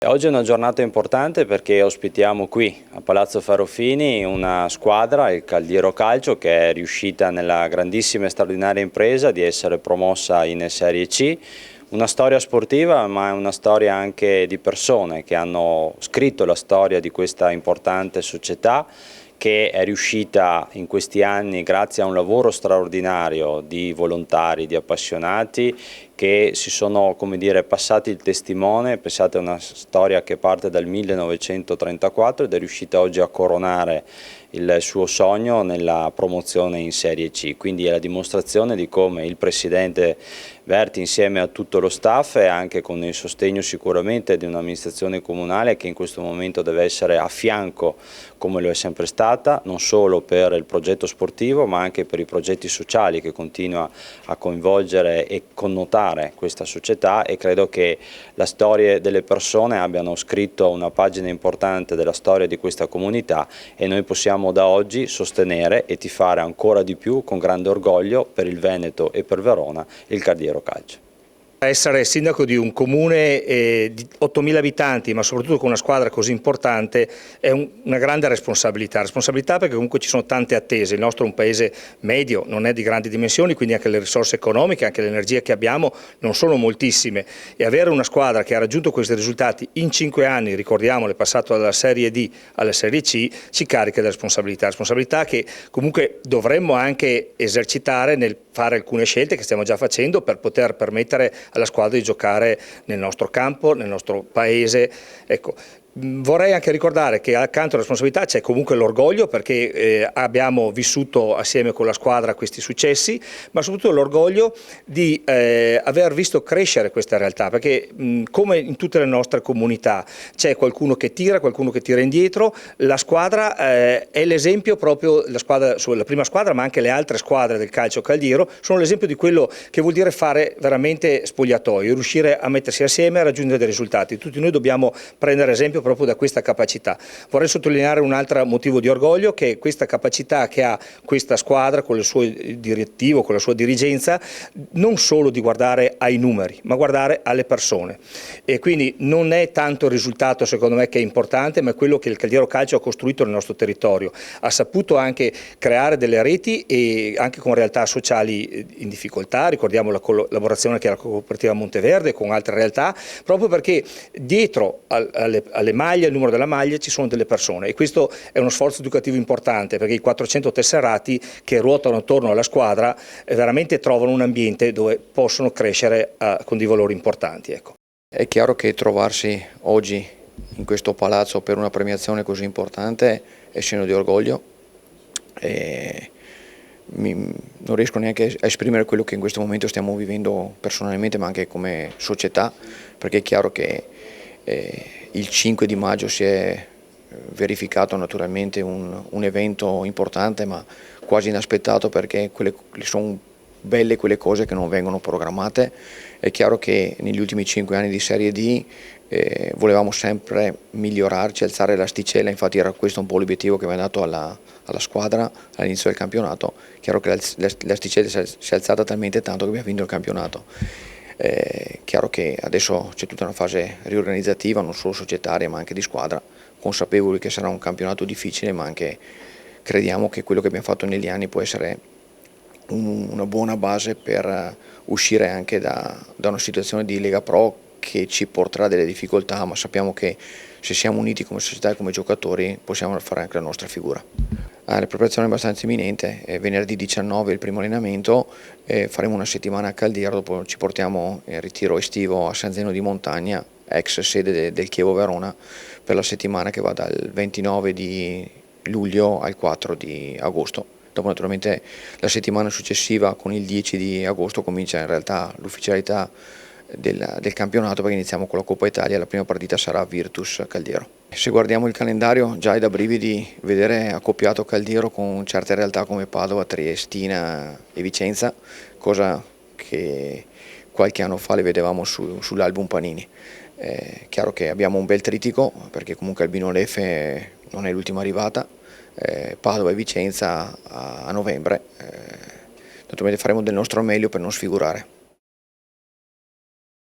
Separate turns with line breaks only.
Oggi è una giornata importante perché ospitiamo qui a Palazzo Farofini una squadra, il Caldiero Calcio, che è riuscita nella grandissima e straordinaria impresa di essere promossa in Serie C. Una storia sportiva, ma è una storia anche di persone che hanno scritto la storia di questa importante società, che è riuscita in questi anni, grazie a un lavoro straordinario di volontari, di appassionati, che si sono, come dire, passati il testimone. Pensate a una storia che parte dal 1934 ed è riuscita oggi a coronare il suo sogno nella promozione in Serie C, quindi è la dimostrazione di come il Presidente Verti, insieme a tutto lo staff e anche con il sostegno sicuramente di un'amministrazione comunale che in questo momento deve essere a fianco, come lo è sempre stata, non solo per il progetto sportivo ma anche per i progetti sociali che continua a coinvolgere e connotare questa società, e credo che la storia delle persone abbiano scritto una pagina importante della storia di questa comunità, e noi possiamo da oggi sostenere e tifare ancora di più con grande orgoglio per il Veneto e per Verona il Caldiero Calcio.
Essere sindaco di un comune di 8.000 abitanti, ma soprattutto con una squadra così importante, è una grande responsabilità perché comunque ci sono tante attese. Il nostro è un paese medio, non è di grandi dimensioni, quindi anche le risorse economiche, anche le energie che abbiamo non sono moltissime, e avere una squadra che ha raggiunto questi risultati in 5 anni, ricordiamolo, è passato dalla Serie D alla Serie C, ci carica di responsabilità che comunque dovremmo anche esercitare nel fare alcune scelte che stiamo già facendo per poter permettere alla squadra di giocare nel nostro campo, nel nostro paese. Ecco, vorrei anche ricordare che accanto alla responsabilità c'è comunque l'orgoglio, perché abbiamo vissuto assieme con la squadra questi successi, ma soprattutto l'orgoglio di aver visto crescere questa realtà, perché come in tutte le nostre comunità c'è qualcuno che tira, qualcuno che tira indietro. La squadra è l'esempio, proprio la prima squadra, ma anche le altre squadre del calcio caldiero sono l'esempio di quello che vuol dire fare veramente spogliatoio, riuscire a mettersi assieme e a raggiungere dei risultati. Tutti noi dobbiamo prendere esempio proprio da questa capacità. Vorrei sottolineare un altro motivo di orgoglio, che è questa capacità che ha questa squadra con il suo direttivo, con la sua dirigenza, non solo di guardare ai numeri, ma guardare alle persone. E quindi non è tanto il risultato, secondo me, che è importante, ma è quello che il Caldiero Calcio ha costruito nel nostro territorio. Ha saputo anche creare delle reti, e anche con realtà sociali in difficoltà. Ricordiamo la collaborazione che ha la cooperativa Monteverde con altre realtà, proprio perché dietro alle maglie, al numero della maglia, ci sono delle persone, e questo è uno sforzo educativo importante, perché i 400 tesserati che ruotano attorno alla squadra veramente trovano un ambiente dove possono crescere con dei valori importanti. Ecco.
È chiaro che trovarsi oggi in questo palazzo per una premiazione così importante è segno di orgoglio, e non riesco neanche a esprimere quello che in questo momento stiamo vivendo personalmente, ma anche come società, perché è chiaro che il 5 di maggio si è verificato naturalmente un evento importante, ma quasi inaspettato, perché sono belle quelle cose che non vengono programmate. È chiaro che negli ultimi 5 anni di Serie D volevamo sempre migliorarci, alzare l'asticella, infatti era questo un po' l'obiettivo che aveva dato alla squadra all'inizio del campionato. È chiaro che l'asticella si è alzata talmente tanto che abbiamo vinto il campionato. È chiaro che adesso c'è tutta una fase riorganizzativa, non solo societaria ma anche di squadra, consapevoli che sarà un campionato difficile, ma anche crediamo che quello che abbiamo fatto negli anni può essere una buona base per uscire anche da una situazione di Lega Pro che ci porterà delle difficoltà, ma sappiamo che se siamo uniti come società e come giocatori possiamo fare anche la nostra figura. La preparazione è abbastanza imminente, venerdì 19 il primo allenamento, faremo una settimana a Caldiero, dopo ci portiamo in ritiro estivo a San Zeno di Montagna, ex sede del Chievo Verona, per la settimana che va dal 29 di luglio al 4 di agosto. Dopo naturalmente la settimana successiva, con il 10 di agosto, comincia in realtà l'ufficialità del campionato, perché iniziamo con la Coppa Italia. La prima partita sarà Virtus Caldiero. Se guardiamo il calendario, già è da brividi vedere accoppiato Caldiero con certe realtà come Padova, Triestina e Vicenza, cosa che qualche anno fa le vedevamo sull'album Panini. È chiaro che abbiamo un bel tritico, perché comunque Albino Lefe non è l'ultima arrivata, Padova e Vicenza a novembre. Naturalmente faremo del nostro meglio per non sfigurare.